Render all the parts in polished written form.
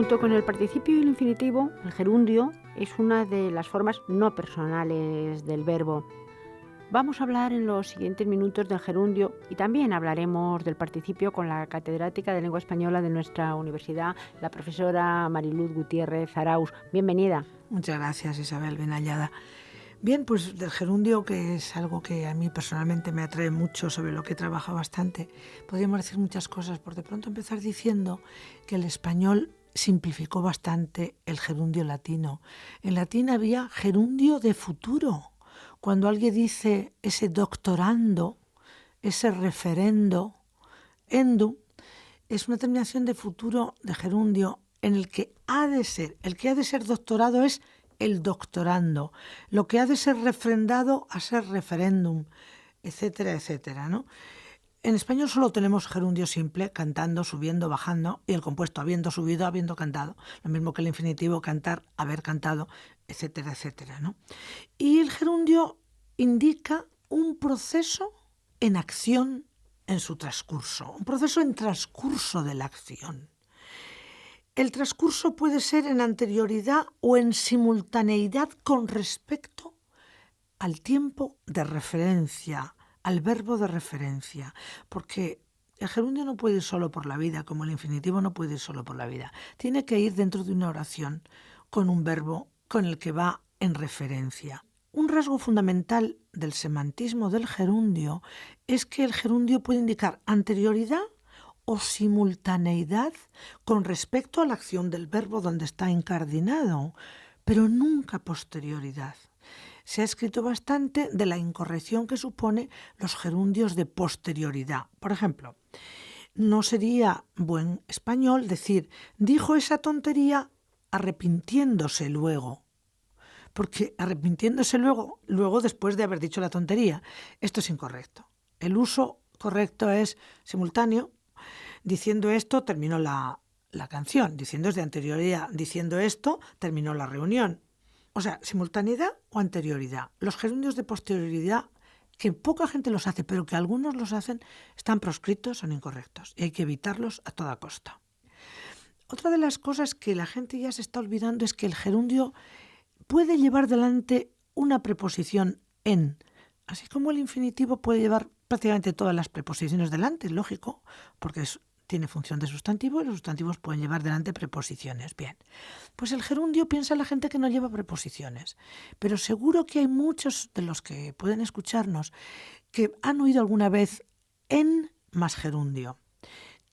Junto con el participio y el infinitivo, el gerundio es una de las formas no personales del verbo. Vamos a hablar en los siguientes minutos del gerundio y también hablaremos del participio con la catedrática de lengua española de nuestra universidad, la profesora Mariluz Gutiérrez Arauz. Bienvenida. Muchas gracias, Isabel, bien hallada. Bien, pues del gerundio, que es algo que a mí personalmente me atrae mucho, sobre lo que he trabajado bastante, podríamos decir muchas cosas. Por de pronto empezar diciendo que el español simplificó bastante el gerundio latino. En latín había gerundio de futuro. Cuando alguien dice ese doctorando, ese referendo, endu, es una terminación de futuro de gerundio en el que ha de ser. El que ha de ser doctorado es el doctorando. Lo que ha de ser refrendado a ser referéndum, etcétera, etcétera, ¿no? En español solo tenemos gerundio simple, cantando, subiendo, bajando, y el compuesto habiendo subido, habiendo cantado. Lo mismo que el infinitivo, cantar, haber cantado, etcétera, etcétera, ¿no? Y el gerundio indica un proceso en acción en su transcurso, un proceso en transcurso de la acción. El transcurso puede ser en anterioridad o en simultaneidad con respecto al tiempo de referencia, al verbo de referencia, porque el gerundio no puede ir solo por la vida, como el infinitivo no puede ir solo por la vida. Tiene que ir dentro de una oración con un verbo con el que va en referencia. Un rasgo fundamental del semantismo del gerundio es que el gerundio puede indicar anterioridad o simultaneidad con respecto a la acción del verbo donde está incardinado, pero nunca posterioridad. Se ha escrito bastante de la incorrección que supone los gerundios de posterioridad. Por ejemplo, no sería buen español decir dijo esa tontería arrepintiéndose luego, porque arrepintiéndose luego después de haber dicho la tontería. Esto es incorrecto. El uso correcto es simultáneo. Diciendo esto terminó la canción, diciendo es de anterioridad, diciendo esto terminó la reunión. O sea, simultaneidad o anterioridad. Los gerundios de posterioridad, que poca gente los hace, pero que algunos los hacen, están proscritos, son incorrectos y hay que evitarlos a toda costa. Otra de las cosas que la gente ya se está olvidando es que el gerundio puede llevar delante una preposición en, así como el infinitivo puede llevar prácticamente todas las preposiciones delante, lógico, porque tiene función de sustantivo y los sustantivos pueden llevar delante preposiciones. Bien, pues el gerundio piensa la gente que no lleva preposiciones, pero seguro que hay muchos de los que pueden escucharnos que han oído alguna vez en más gerundio.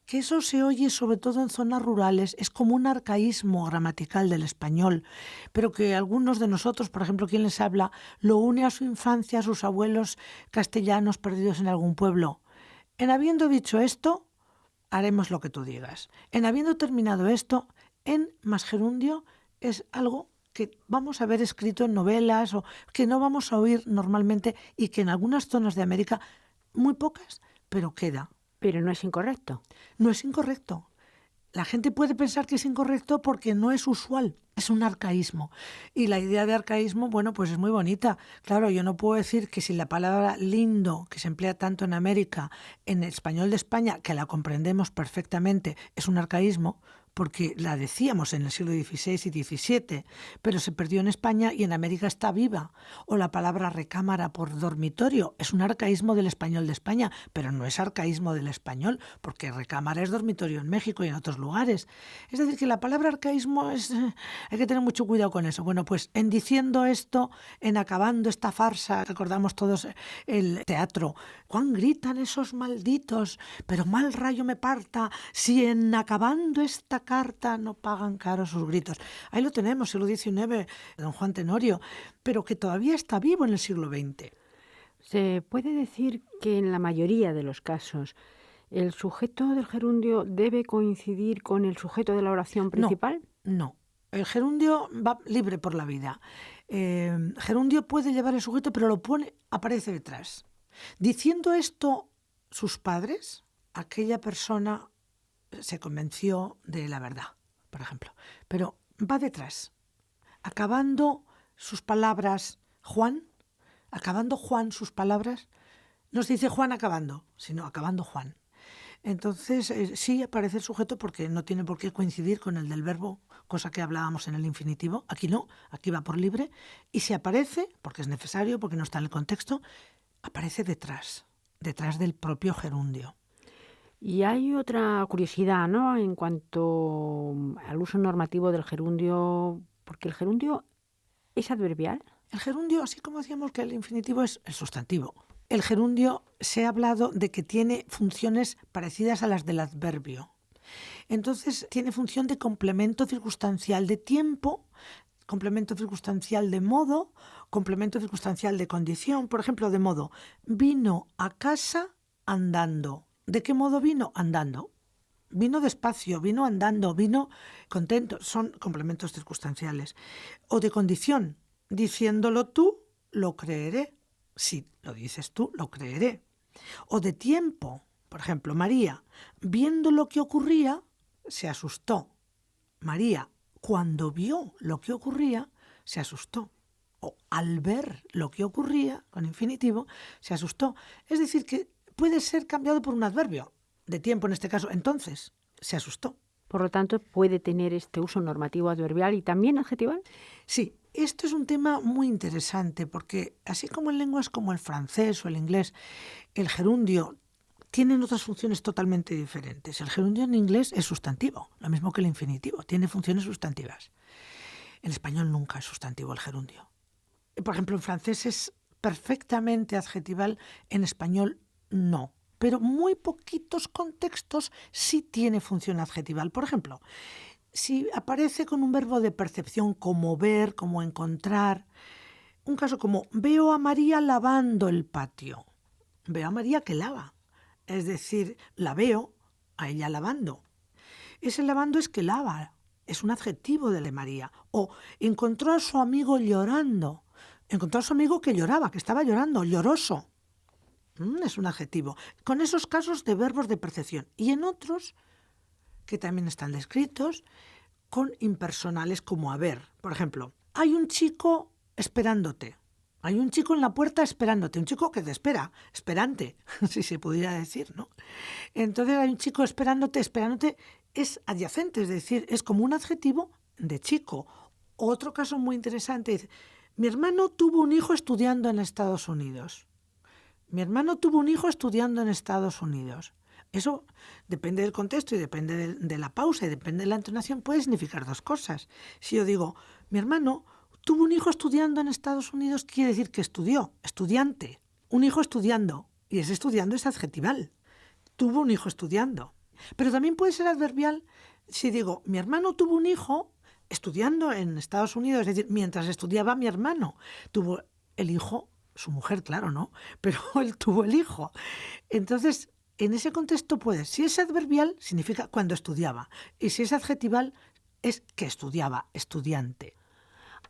Que eso se oye sobre todo en zonas rurales, es como un arcaísmo gramatical del español, pero que algunos de nosotros, por ejemplo, quien les habla, lo une a su infancia, a sus abuelos castellanos perdidos en algún pueblo. En habiendo dicho esto, haremos lo que tú digas. En habiendo terminado esto, en más gerundio es algo que vamos a ver escrito en novelas o que no vamos a oír normalmente y que en algunas zonas de América, muy pocas, pero queda. Pero no es incorrecto. No es incorrecto. La gente puede pensar que es incorrecto porque no es usual, es un arcaísmo. Y la idea de arcaísmo, bueno, pues es muy bonita. Claro, yo no puedo decir que si la palabra lindo, que se emplea tanto en América, en el español de España, que la comprendemos perfectamente, es un arcaísmo, porque la decíamos en el siglo XVI y XVII, pero se perdió en España y en América está viva. O la palabra recámara por dormitorio es un arcaísmo del español de España, pero no es arcaísmo del español, porque recámara es dormitorio en México y en otros lugares. Es decir, que la palabra arcaísmo es... hay que tener mucho cuidado con eso. Bueno, pues en diciendo esto, en acabando esta farsa, recordamos todos el teatro, cuán gritan esos malditos, pero mal rayo me parta, si en acabando esta carta no pagan caro sus gritos. Ahí lo tenemos, siglo XIX, don Juan Tenorio, pero que todavía está vivo en el siglo XX. Se puede decir que en la mayoría de los casos el sujeto del gerundio debe coincidir con el sujeto de la oración principal. No. El gerundio va libre por la vida. Gerundio puede llevar el sujeto, pero lo pone, aparece detrás. Diciendo esto sus padres, aquella persona se convenció de la verdad, por ejemplo. Pero va detrás. Acabando sus palabras Juan, acabando Juan sus palabras, no se dice Juan acabando, sino acabando Juan. Entonces, sí aparece el sujeto porque no tiene por qué coincidir con el del verbo, cosa que hablábamos en el infinitivo. Aquí no, aquí va por libre. Y si aparece, porque es necesario, porque no está en el contexto, aparece detrás del propio gerundio. Y hay otra curiosidad, ¿no?, en cuanto al uso normativo del gerundio, porque el gerundio es adverbial. El gerundio, así como decíamos que el infinitivo es el sustantivo, el gerundio se ha hablado de que tiene funciones parecidas a las del adverbio. Entonces tiene función de complemento circunstancial de tiempo, complemento circunstancial de modo, complemento circunstancial de condición. Por ejemplo, de modo, vino a casa andando. ¿De qué modo vino? Andando. Vino despacio, vino andando, vino contento. Son complementos circunstanciales. O de condición, diciéndolo tú, lo creeré. Si lo dices tú, lo creeré. O de tiempo, por ejemplo, María, viendo lo que ocurría, se asustó. María, cuando vio lo que ocurría, se asustó. O al ver lo que ocurría, con infinitivo, se asustó. Es decir, que puede ser cambiado por un adverbio, de tiempo en este caso. Entonces, se asustó. Por lo tanto, puede tener este uso normativo adverbial y también adjetival. Sí, esto es un tema muy interesante porque así como en lenguas como el francés o el inglés, el gerundio tienen otras funciones totalmente diferentes. El gerundio en inglés es sustantivo, lo mismo que el infinitivo, tiene funciones sustantivas. En español nunca es sustantivo el gerundio. Por ejemplo, en francés es perfectamente adjetival, en español no. Pero muy poquitos contextos sí tiene función adjetival. Por ejemplo, si aparece con un verbo de percepción como ver, como encontrar, un caso como veo a María lavando el patio. Veo a María que lava. Es decir, la veo a ella lavando. Ese lavando es que lava, es un adjetivo de María. O encontró a su amigo llorando. Encontró a su amigo que lloraba, que estaba llorando, lloroso. Es un adjetivo. Con esos casos de verbos de percepción. Y en otros, que también están descritos, con impersonales como haber. Por ejemplo, hay un chico esperándote. Hay un chico en la puerta esperándote. Un chico que te espera, esperante, si se pudiera decir, ¿no? Entonces hay un chico esperándote es adyacente, es decir, es como un adjetivo de chico. Otro caso muy interesante es, mi hermano tuvo un hijo estudiando en Estados Unidos. Mi hermano tuvo un hijo estudiando en Estados Unidos. Eso depende del contexto y depende de la pausa y depende de la entonación. Puede significar dos cosas. Si yo digo, mi hermano tuvo un hijo estudiando en Estados Unidos, quiere decir que estudió, estudiante. Un hijo estudiando. Y ese estudiando es adjetival. Tuvo un hijo estudiando. Pero también puede ser adverbial si digo, mi hermano tuvo un hijo estudiando en Estados Unidos. Es decir, mientras estudiaba mi hermano, tuvo el hijo. Su mujer, claro, ¿no? Pero él tuvo el hijo. Entonces, en ese contexto puede, si es adverbial, significa cuando estudiaba. Y si es adjetival, es que estudiaba, estudiante.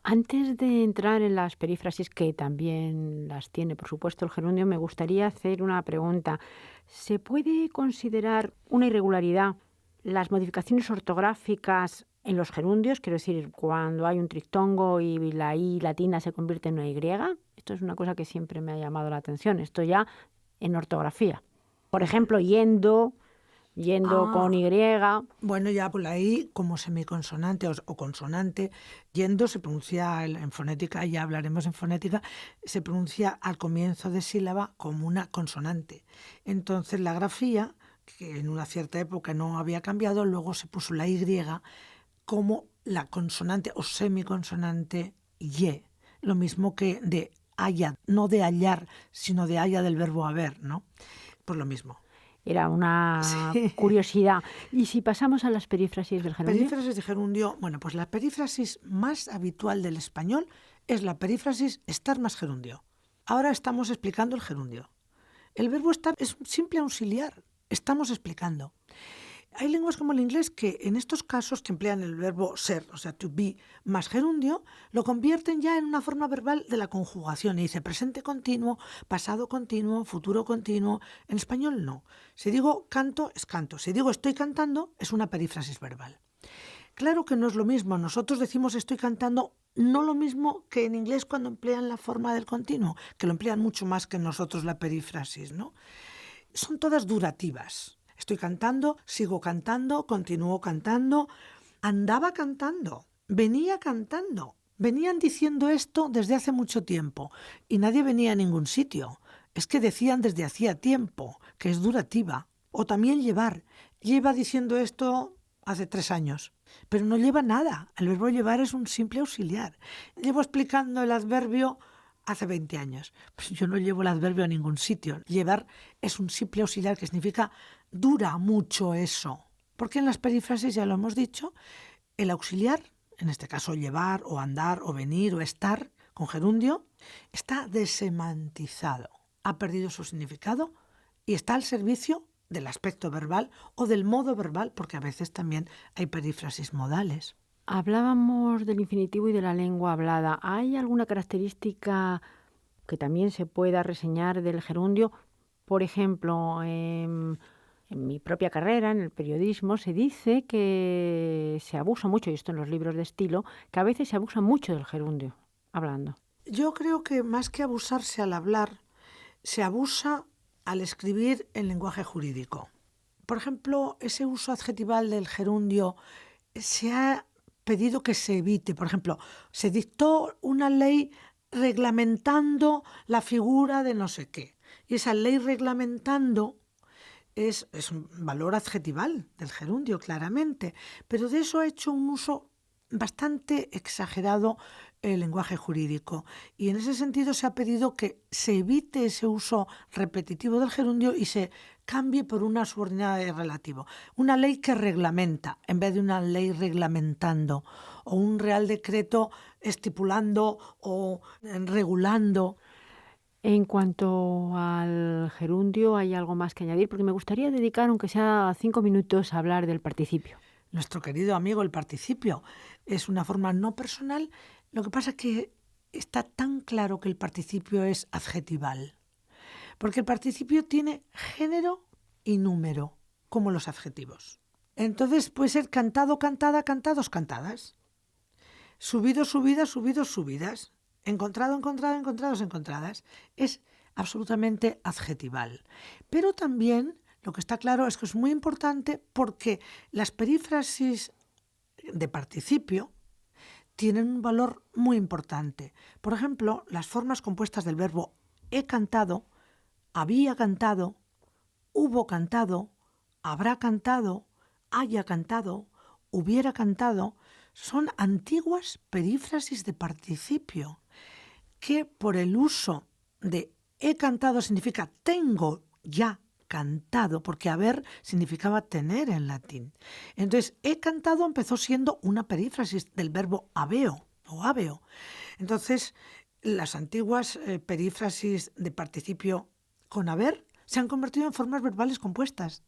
Antes de entrar en las perífrasis, que también las tiene, por supuesto, el gerundio, me gustaría hacer una pregunta. ¿Se puede considerar una irregularidad las modificaciones ortográficas en los gerundios? Quiero decir, cuando hay un trictongo y la I latina se convierte en una Y. Esto es una cosa que siempre me ha llamado la atención. Esto ya en ortografía. Por ejemplo, yendo con Y. Bueno, ya por ahí, como semiconsonante o consonante, yendo se pronuncia en fonética, ya hablaremos en fonética, se pronuncia al comienzo de sílaba como una consonante. Entonces la grafía, que en una cierta época no había cambiado, luego se puso la Y como la consonante o semiconsonante Y. Lo mismo que de haya, no de hallar, sino de haya del verbo haber, ¿no? Por lo mismo. Era una curiosidad. ¿Y si pasamos a las perífrasis del gerundio? Perífrasis de gerundio. Bueno, pues la perífrasis más habitual del español es la perífrasis estar más gerundio. Ahora estamos explicando el gerundio. El verbo estar es un simple auxiliar. Estamos explicando. Hay lenguas como el inglés que en estos casos que emplean el verbo ser, o sea, to be, más gerundio, lo convierten ya en una forma verbal de la conjugación y dice presente continuo, pasado continuo, futuro continuo. En español no. Si digo canto, es canto. Si digo estoy cantando, es una perífrasis verbal. Claro que no es lo mismo. Nosotros decimos estoy cantando, no lo mismo que en inglés cuando emplean la forma del continuo, que lo emplean mucho más que nosotros la perífrasis, ¿no? Son todas durativas. Estoy cantando, sigo cantando, continúo cantando, andaba cantando, venía cantando. Venían diciendo esto desde hace mucho tiempo y nadie venía a ningún sitio. Es que decían desde hacía tiempo, que es durativa. O también llevar. Lleva diciendo esto hace 3 años, pero no lleva nada. El verbo llevar es un simple auxiliar. Llevo explicando el adverbio hace 20 años. Pues yo no llevo el adverbio a ningún sitio. Llevar es un simple auxiliar que significa dura mucho eso. Porque en las perífrasis, ya lo hemos dicho, el auxiliar, en este caso llevar o andar o venir o estar, con gerundio, está desemantizado. Ha perdido su significado y está al servicio del aspecto verbal o del modo verbal, porque a veces también hay perífrasis modales. Hablábamos del infinitivo y de la lengua hablada. ¿Hay alguna característica que también se pueda reseñar del gerundio? Por ejemplo, en mi propia carrera, en el periodismo, se dice que se abusa mucho, y esto en los libros de estilo, que a veces se abusa mucho del gerundio, hablando. Yo creo que más que abusarse al hablar, se abusa al escribir en lenguaje jurídico. Por ejemplo, ese uso adjetival del gerundio se ha pedido que se evite. Por ejemplo, se dictó una ley reglamentando la figura de no sé qué. Y esa ley reglamentando es un valor adjetival del gerundio, claramente. Pero de eso ha hecho un uso bastante exagerado el lenguaje jurídico. Y en ese sentido se ha pedido que se evite ese uso repetitivo del gerundio y se cambie por una subordinada de relativo. Una ley que reglamenta en vez de una ley reglamentando, o un real decreto estipulando o regulando. En cuanto al gerundio, ¿hay algo más que añadir? Porque me gustaría dedicar, aunque sea 5 minutos, a hablar del participio. Nuestro querido amigo el participio es una forma no personal. Lo que pasa es que está tan claro que el participio es adjetival. Porque el participio tiene género y número, como los adjetivos. Entonces puede ser cantado, cantada, cantados, cantadas. Subido, subidas, subidos, subidas. Encontrado, encontrado, encontrados, encontradas. Es absolutamente adjetival. Pero también lo que está claro es que es muy importante porque las perífrasis de participio tienen un valor muy importante. Por ejemplo, las formas compuestas del verbo he cantado, había cantado, hubo cantado, habrá cantado, haya cantado, hubiera cantado, son antiguas perífrasis de participio que por el uso de he cantado significa tengo ya cantado, porque haber significaba tener en latín. Entonces, he cantado empezó siendo una perífrasis del verbo habeo o habeo. Entonces, las antiguas perífrasis de participio con haber se han convertido en formas verbales compuestas.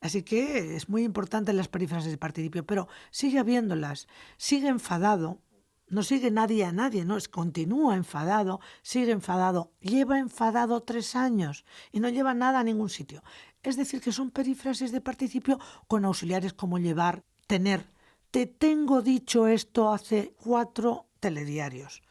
Así que es muy importante las perífrasis de participio, pero sigue habiéndolas. Sigue enfadado. No sigue nadie a nadie, no, continúa enfadado, sigue enfadado, lleva enfadado 3 años y no lleva nada a ningún sitio. Es decir, que son perífrasis de participio con auxiliares como llevar, tener. Te tengo dicho esto hace 4 telediarios.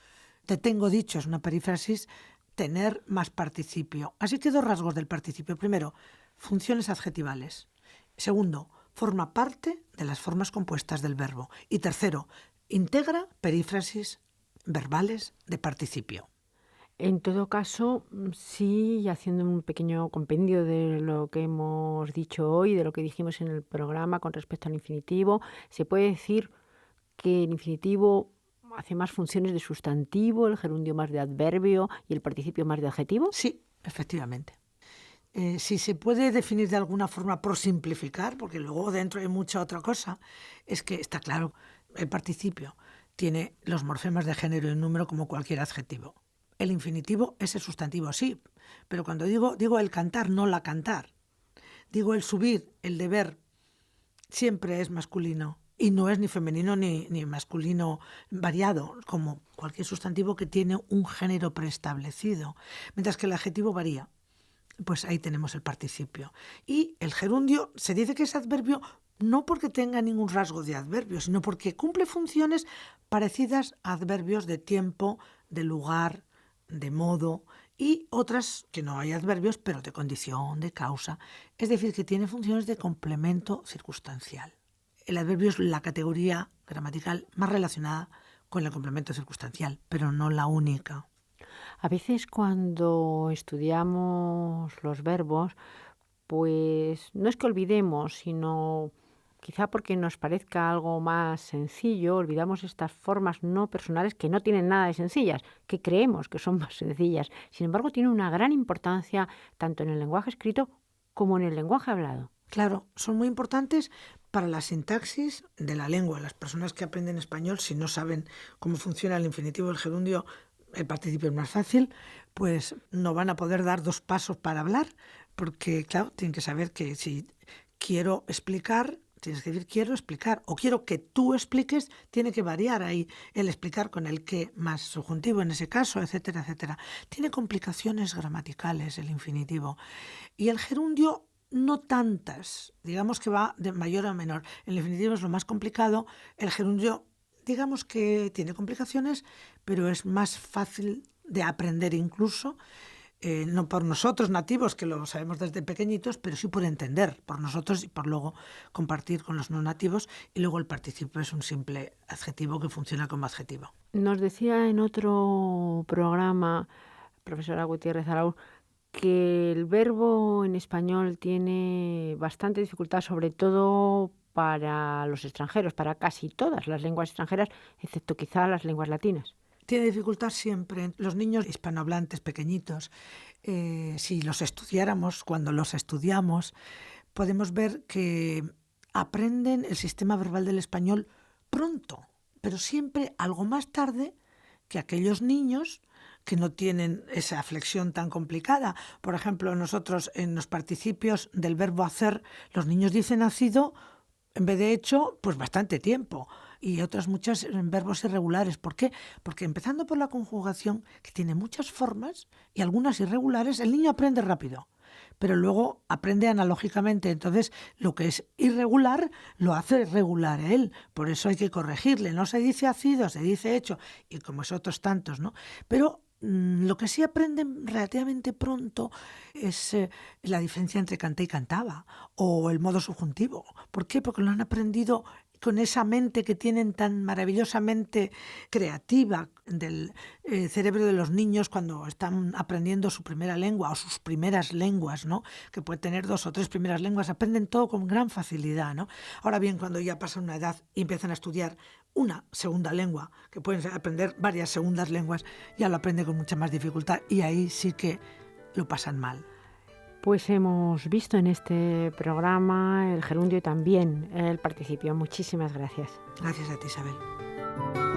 Te tengo dicho es una perífrasis tener más participio. Así que 2 rasgos del participio. Primero, funciones adjetivales. Segundo, forma parte de las formas compuestas del verbo. Y tercero, integra perífrasis verbales de participio. En todo caso, sí, haciendo un pequeño compendio de lo que hemos dicho hoy, de lo que dijimos en el programa con respecto al infinitivo, se puede decir que el infinitivo hace más funciones de sustantivo, el gerundio más de adverbio y el participio más de adjetivo. Sí, efectivamente. Si se puede definir de alguna forma por simplificar, porque luego dentro hay mucha otra cosa, es que está claro, el participio tiene los morfemas de género y número como cualquier adjetivo. El infinitivo es el sustantivo, sí, pero cuando digo el cantar, no la cantar. Digo el subir, el deber, siempre es masculino y no es ni femenino ni masculino variado, como cualquier sustantivo que tiene un género preestablecido, mientras que el adjetivo varía. Pues ahí tenemos el participio. Y el gerundio se dice que es adverbio no porque tenga ningún rasgo de adverbio, sino porque cumple funciones parecidas a adverbios de tiempo, de lugar, de modo, y otras que no hay adverbios, pero de condición, de causa. Es decir, que tiene funciones de complemento circunstancial. El adverbio es la categoría gramatical más relacionada con el complemento circunstancial, pero no la única. A veces cuando estudiamos los verbos, pues no es que olvidemos, sino quizá porque nos parezca algo más sencillo, olvidamos estas formas no personales que no tienen nada de sencillas, que creemos que son más sencillas. Sin embargo, tienen una gran importancia tanto en el lenguaje escrito como en el lenguaje hablado. Claro, son muy importantes para la sintaxis de la lengua. Las personas que aprenden español, si no saben cómo funciona el infinitivo, el gerundio, el participio es más fácil, pues no van a poder dar dos pasos para hablar, porque, claro, tienen que saber que si quiero explicar, tienes que decir quiero explicar, o quiero que tú expliques, tiene que variar ahí el explicar con el que más subjuntivo en ese caso, etcétera, etcétera. Tiene complicaciones gramaticales el infinitivo. Y el gerundio no tantas, digamos que va de mayor a menor. El infinitivo es lo más complicado, el gerundio digamos que tiene complicaciones, pero es más fácil de aprender incluso, no por nosotros nativos, que lo sabemos desde pequeñitos, pero sí por entender, por nosotros y por luego compartir con los no nativos. Y luego el participio es un simple adjetivo que funciona como adjetivo. Nos decía en otro programa, profesora Gutiérrez Araúz, que el verbo en español tiene bastante dificultad, sobre todo para los extranjeros, para casi todas las lenguas extranjeras, excepto quizá las lenguas latinas. Tiene dificultad siempre. Los niños hispanohablantes pequeñitos, si los estudiáramos, cuando los estudiamos, podemos ver que aprenden el sistema verbal del español pronto, pero siempre algo más tarde que aquellos niños que no tienen esa flexión tan complicada. Por ejemplo, nosotros en los participios del verbo hacer, los niños dicen nacido en vez de hecho, pues bastante tiempo. Y otras muchas verbos irregulares. ¿Por qué? Porque empezando por la conjugación, que tiene muchas formas y algunas irregulares, el niño aprende rápido, pero luego aprende analógicamente. Entonces, lo que es irregular lo hace regular él. Por eso hay que corregirle. No se dice hacido, se dice hecho. Y como es otros tantos, ¿no? Pero lo que sí aprenden relativamente pronto es la diferencia entre canté y cantaba, o el modo subjuntivo. ¿Por qué? Porque lo han aprendido con esa mente que tienen tan maravillosamente creativa del cerebro de los niños cuando están aprendiendo su primera lengua o sus primeras lenguas, ¿no? Que puede tener 2 o 3 primeras lenguas, aprenden todo con gran facilidad, ¿no? Ahora bien, cuando ya pasan una edad y empiezan a estudiar una segunda lengua, que pueden aprender varias segundas lenguas, ya lo aprenden con mucha más dificultad y ahí sí que lo pasan mal. Pues hemos visto en este programa el gerundio y también el participio. Muchísimas gracias. Gracias a ti, Isabel.